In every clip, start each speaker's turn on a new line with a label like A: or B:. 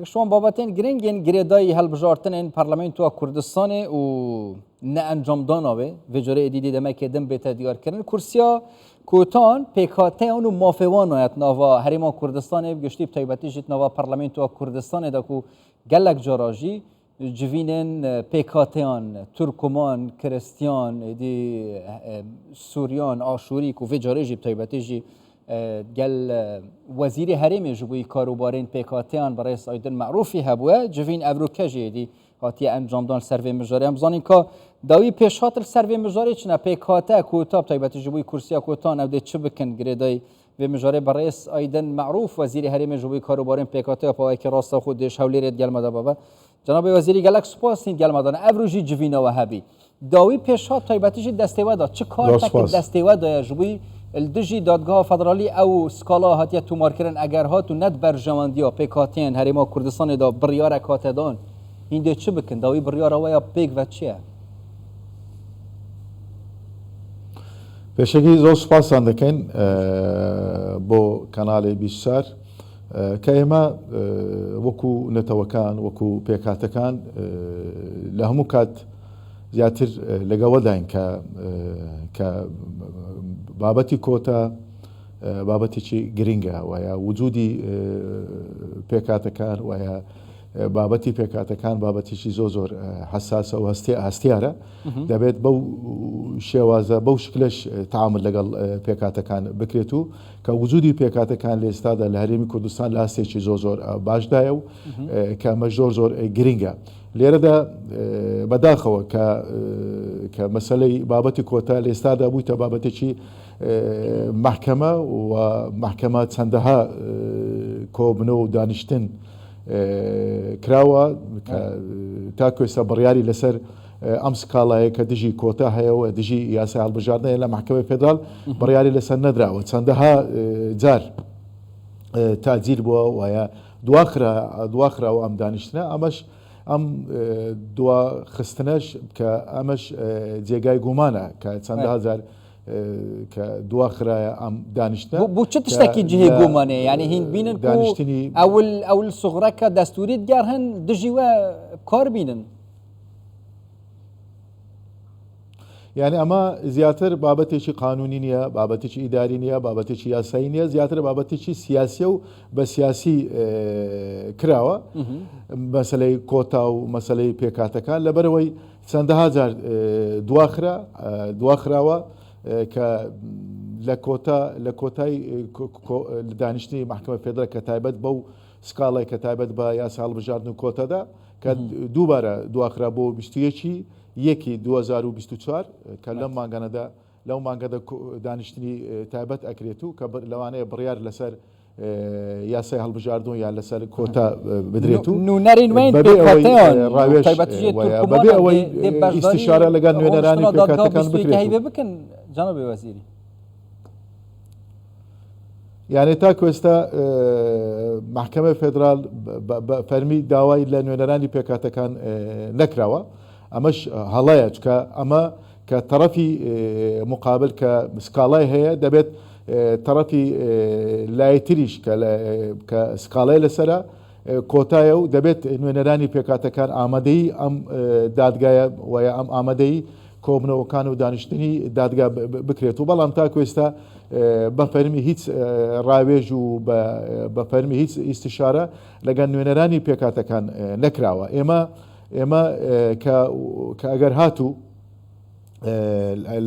A: شوان بابتين گرنگین گریدای هلبجارتن این پارلمانتو کردستان و نه انجام دانا به وجره دیدی دمه که دم بهت دیار کردن کرسیا کوتان پیکاته اونو مافوان آیت نوا هریما کردستان بگشتی بتایبتی جت نوا پارلمانتو کردستان دکو گلک جراجی جوینن پیکاتیان ترکمان کریستیان دی سوریان آشوری کو وجره جی بتایبتی جی گل وزیر هرمی جبوی کاروبارین پیکاتیان برای سایدن معروفی هبوه جوین اوروکجی دی هاتی انجام دان سروی مجاری هم زانین که داوی پیشات سروی مجاری چنه پیکاته کوتاب تایبت جبوی کرسیا کوتان او دی چه بکن گریدای و مجاری برای سایدن معروف وزیر هرمی جبوی کاروبارین پیکاته پاوی که راست خود دیش حولی رید گل مدا بابا جناب وزیری گلک سپاسین گل مدان اوروجی جوین و هبی داوی پیشات تایبتیش دستیوه دا چه کار تک دستیوه دا جبوی الدجی دادگاه فدرالی او سکالا هاتیه تو مارکرن اگر هاتو ند برجماندیا پیکاتین هریما کردستان دا بریار کاتدان این ده چه بکن داوی بریار ویا پیک و چیه
B: پێشەکی زۆر سوپاسان دەکەین بۆ کەناڵی بیسار کە ئێمە وەکو نەتەوەکان وەکو پێکاتەکان لە هەموو کات زیاتر لەگەڵەداین کە بابەتی کۆتا بابەتێکی گرنگە وایە وجودی پێکاتەکان وایە بابەتی پێکاتەکان بابەتێکی زۆر حساسە و هەستیارە دەبێت بەو شێوازە بەو شکلش تعامل لەگەڵ پێکاتەکان بکرێت و کە وجودی پێکاتەکان لە ئێستادا لە هەرێمی کوردستان لە هەستێکی زۆر باشدایە و کە ئەمە زۆر گرنگە لێرەدا بەداخەوە کە مەسەلەی بابەتی کۆتا لە ئێستادا بوویتە بابەتێکی محکەمە و محکەمە چەندەها کۆبنەوە و دانیشتن کراوە تاکو ئێستا بڕیاری لەسەر ئەم سکاڵایە کە دژی کۆتا هەیە و دژی یاسای هەڵبژاردنەیە لە محکەمەی فێدراڵ بڕیاری لەسەر نەدراوە چەندەها جار تاجیر بووە وایە دواخراوە ئەم دانیشتنە ئەمەش ئەم دواخستنەش کە ئەمەش جێگای گومانە کە چەندەها جار کە دواخرایە ئەم دانیشتە
A: بۆ چ تشتێکی جهێ گومانێ یعنی هین بینن دانیشتنی ئەول سوغڕەکە دەستوریت گار هەن دژیوە کار بینن
B: یعنی ئەمە زیاتر بابەتێکی قانونی نییە بابەتێکی ئیداری نییە بابەتێکی یاسایی نییە زیاتر بابەتێکی سیاسیە و بە سیاسی کراوە مەسەلەی کۆتا و مەسەلەی پێکاتەکان لەبەرەوەی چەندەها جار دواخراوە کە لە کۆتای دانیشتنی محکمە فێدرال کە تایبەت بەو سکاڵی کە تایبەت بە یاسا هەڵبژاردن و کۆتەدا کە دووبارە دواخرا بۆ 21 2024 کە لەم مانگانەدا لەو مانگەدا دانیشتنی تایبەت ئەکرێت و کە لەوانەیە بڕیار لەسەر یاسای هەڵبژاردن یان لەسەر کۆتا بدرێت و بەبێ ئەوەی ئیستیشارە لەگەڵ نوێنەرانی پێکاتەکان
A: بکەن جەنابی وەزیری
B: یعنی تاکو ئێستا محکەمەی فێدراڵ فەرمی داوای لە نوێنەرانی پێکاتەکان نەکراوە ئەمەش هەڵەیە چکە ئەمە کە تەرەفی مقابل کە سکاڵای هەیە دەبێت تەرەفی لایەتریش کە سکاڵای لەسرە کۆتایە و دەبێت نوێنەرانی پێکاتەکان ئامادەی ئەم دادگایە وایە ئەم ئامادەی کۆبنەوەکان و دانیشتنی دادگا بکرێت و بەڵام تاکو ئێستا بە فەرمی هیچ ڕاوێژ و بە فەرمی هیچ ئیستیشارە لەگەڵ نوێنەرانی پێکاتەکان نەکراوە ئێمە کە ئەگەر هاتوو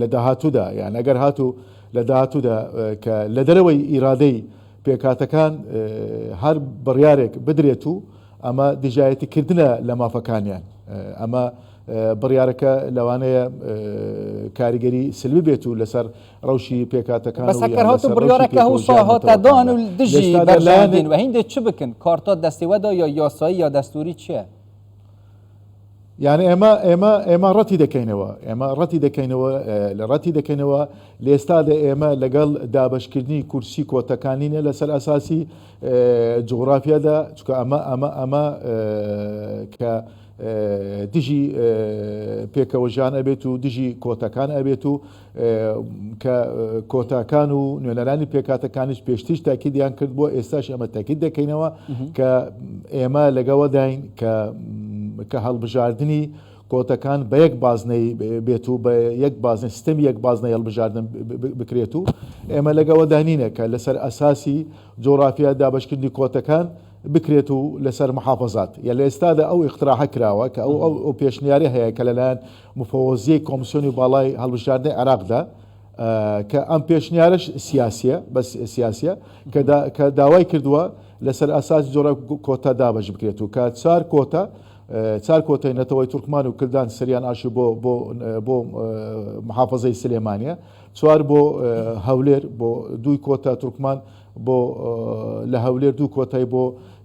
B: لە داهاتوودا یان ئەگەر هاتوو لە داهاتوودا کە لە دەرەوەی ئیرادەی پێکاتەکان هەر بڕیارێک بدرێت و ئەمە دژایەتیکردنە لە مافەکانیان ئەمە بڕیارەکە لەوانەیە کاریگەری سلبی بێت و لەسەر ڕەوشی پێکاتەکان
A: بەسەکەهات و بڕیارەکە هەوسا هاتەدان و دژی بەرژاندین و هیندێک چ بکن کارتا دەستێوەدا یا یاسایی یا دەستوری چییە؟
B: يعني ئێمە ڕەتی دەکەینەوە لە ئێستادا ئێمە لەگەڵ دابشکردنی کورسی کۆتەکانینە لەسەر ئەساسی جغرافیادا چکە ئەمە کە دژی پێکەوەژان ئەبێت و دژی کۆتەکان ئەبێت و کە کۆتاکان و نوێنەرانی پێکاتەکانیش پێشتیش تاکیدیان کرد بۆ ئێستاش ئەمە تاکید دەکەینەوە کە ئێمە لەگەڵەداین کە هەڵبژاردننی کۆتەکان بە یەک بازنەی بێت و بە یەک بازنە سیستەمی یەک بازنە هەڵبژاردن بکرێت و ئێمە لەگەڵەدانینە کە لەسەر ئەساسی جۆرافیا دابشکردنی کۆتەکان بکرێت و لەسەر محافظات یا لە ئێستادا ئەو اختراح کراوە کە ئەو پێشنیاری هەیە کە لەلایەن مفەوەزیەی کۆمیسیۆنی باڵای هەڵبژاردنی عێراقدا کە ئەم پێشنیارش سیاسیە بەس سیاسیە کە داوای کردووە لەسەر ئاساسی جۆرە کۆتا دابش بکرێت و کە چار کۆتەی نەتەوەی تورکمان و کردان سریان ئاشی بۆ محافظەی سلێمانیە، چوار بۆ هەولێر بۆ دوی کۆتا تورکمان بۆ لە هەولێر دوو کۆتای بۆ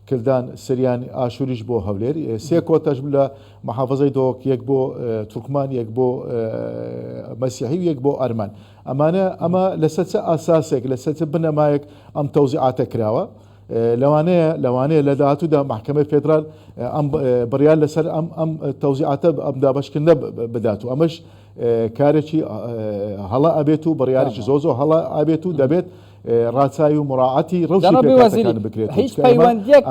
B: کردان سریان ئاشوریش بۆ هەولێر، سێ کۆتەش لە محافظەی دۆک، یەک بۆ تورکمان، یەک بۆ مەسیحی و یەک بۆ ئەرمان. ئەمە لەسەر چه ئاساسێک لەسەر چه بنەمایەک ئەم تەوزیعاتە کراوە. لەوانەیە لە داهاتوودا محکمەی فێدرال ئەم بڕیار لەسەر ئەم تەوزیعاتە ئەم دابشکردنە بدات و ئەمەش کارێکی هەڵا ئەبێت و بڕیارێکی زۆر هەڵا ئەبێت و دەبێت ڕاچای و مراعاتی ڕەوشی پێکاتەکان بکرێت.
A: هیچ پەیوەندیەک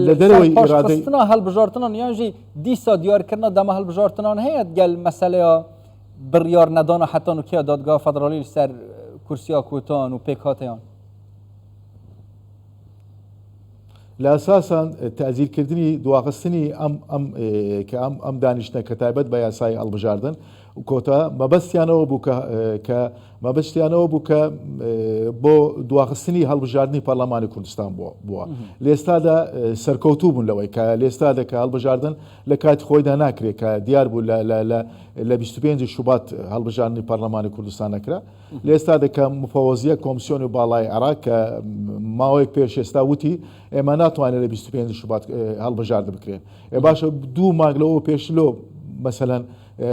A: لە دەرەوەی ئیرادەی هەڵبژاردنان یانژی دیسا دیارکردنە دەمە هەڵبژاردنان هەیە گەل مەسەلەیە بڕیار نەدانە حتا نوکیە دادگا فەدرالی لەسەر کورسیا کوتان و پێکاتەیان
B: لە ئەساسان تەزیرکردنی دواخستنی ئەم دانیشتە کە تایبەت بە یاسای هەڵبژاردن و کۆتا مەبەستیانەوە بوو کە بۆ دواخستنی هەڵبژاردننی پەرلەمانی کوردستان بووە. لێستادا سەرکەوتوو بوون لەوەی کە لێستادا کە هەڵبژاردن لە کاتی خۆیدا ناکرێت کە دیار بوو لە 25 شوبات هەڵبژاردننی پەرلەمانی کوردستان نەکرا. لێستادا کە مفەوەزیە کۆمیسیۆنی باڵای عێراق کە ماوەیەک پێش ئێستا وتی ئێمە ناتوانێت لە 25 شوبات هەڵبژاردن بکرێن. باشە دوو مانگ لەوە پێشلۆ مەسەلەن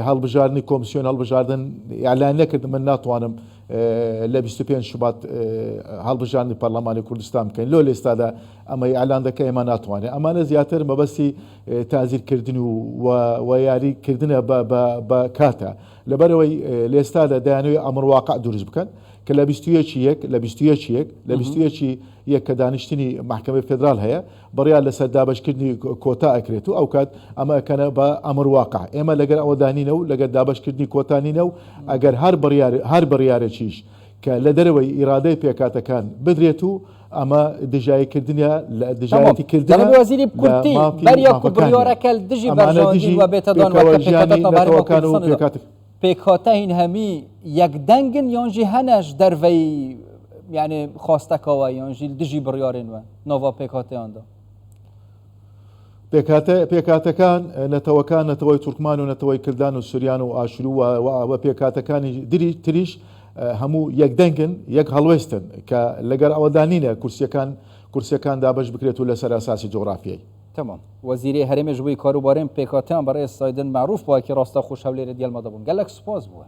B: هەڵبژاردننی کۆمیسیۆن هەڵبژاردن ئیعلان نەکرد من ناتوانم لە 25 شوبات هەڵبژاردننی پەرلەمانی کوردستان بکەین. لۆ لێستادا ئەمە ئیعلان دەکە ئێمە ناتوانێت. ئەمانە زیاتر مەبەستی تازیرکردن و یاریکردنە بە کاتە لەبەرەوەی لێستادا دەیانەوێت ئەمڕواقع دروست بکەن کە لە 21 کە دانیشتنی محکمەی فێدرال هەیە بڕیار لەسەر دابشکردنی کۆتا ئەکرێت و ئەو کات ئەمە ئەکەنە بە ئەمڕواقع. ئێمە لەگەر ئەوە دانینە و لەگەر دابشکردنی کۆتانینە و ئەگەر هەر بڕیارێکیش کە لە دەرەوەی ئیرادەی پێکاتەکان بدرێت و ئەمە دژایکردنیە لە دژایەتی کردن
A: وەزیری کورتی بەریەک و بڕیارەکە دژی بەرژەوەندی و بێتەدانەکان و پێکاتە هین هەمی یەکدەنگن یانژی هەنەش دەرڤەی یعنی خواستەکەوە یانژی دژی بڕیارێن وە نۆڤا پێکاتەیاندا
B: پێکاتەکان نەتەوەی تورکمان و نەتەوەی کردان و سوریان و ئاشوری و پێکاتەکانی تریش هەموو یەکدەنگن یەک هەڵوێستن کە لەگەر ئەوەدانینە کورسیەکان دابش بکرێت و لەسەر ئاساسی جۆغرافیایی.
A: تمام وەزیری هەرێمێ ژووی کاروبارێن پێکاتیان بەڕێ سایدن معروف بووە کە ڕاستە خۆش هەولێرە دیالمەدە بوون گەلک سوپاس بووە.